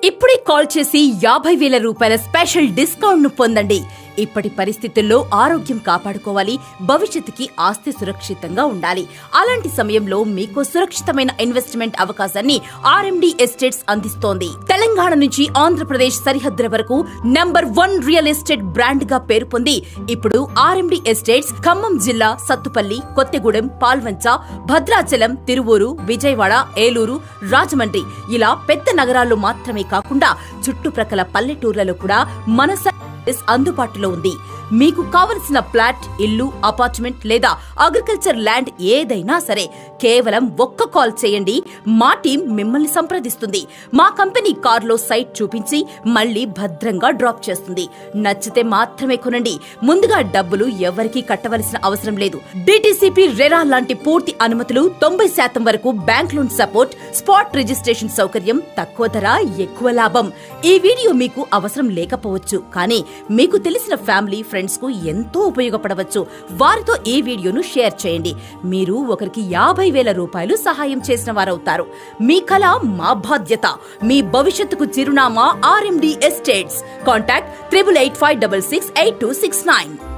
ఇప్పుడే కాల్ చేసి 50,000 రూపాయల స్పెషల్ డిస్కౌంట్ ను పొందండి. ఇప్పటి పరిస్థితుల్లో ఆరోగ్యం కాపాడుకోవాలి, భవిష్యత్తుకి ఆస్తి సురక్షితంగా ఉండాలి. అలాంటి సమయంలో మీకు సురక్షితమైన ఇన్వెస్ట్మెంట్ అవకాశాన్ని ఆర్ఎండి ఎస్టేట్స్ అందిస్తోంది. తెలంగాణ నుంచి ఆంధ్రప్రదేశ్ సరిహద్దుల వరకు #1 రియల్ ఎస్టేట్ బ్రాండ్ గా పేరు పొంది ఇప్పుడు ఆర్ఎండి ఎస్టేట్స్ ఖమ్మం జిల్లా సత్తుపల్లి, కొత్తగూడెం, పాల్వంచ, భద్రాచలం, తిరువూరు, విజయవాడ, ఏలూరు, రాజమండ్రి ఇలా పెద్ద నగరాల్లో మాత్రమే కాకుండా చుట్టుప్రక్కల పల్లెటూర్లలో కూడా మన అందుబాటులో ఉంది. మీకు కావలసిన ఫ్లాట్, ఇల్లు, అపార్ట్మెంట్ లేదా అగ్రికల్చర్ ల్యాండ్ ఏదైనా సరే కేవలం ఒక్క కాల్ చేయండి. మా టీం మిమ్మల్ని సంప్రదిస్తుంది. మా కంపెనీ కారులో సైట్ చూపించి మళ్ళీ భద్రంగా డ్రాప్ చేస్తుంది. నచ్చితే మాత్రమే కొనండి. ముందుగా డబ్బులు ఎవరికీ కట్టవలసిన అవసరం లేదు. డిటిసిపి, రెరా లాంటి పూర్తి అనుమతులు, 90% వరకు bank loan support, spot registration సౌకర్యం, తక్కువ ధర, ఎక్కువ లాభం. ఈ వీడియో మీకు అవసరం లేకపోవచ్చు, కానీ మీకు తెలిసిన ఫ్యామిలీ, ఫ్రెండ్స్ కు ఎంతో ఉపయోగపడవచ్చు. వారితో ఈ వీడియోను షేర్ చేయండి. మీరు ఒకరికి 50,000 రూపాయలు సహాయం చేసిన వారవుతారు. మీ కళ మా బాధ్యత. మీ భవిష్యత్తుకు చిరునామా ఆర్ఎండి ఎస్టేట్స్. కాంటాక్ట్ 8885668269.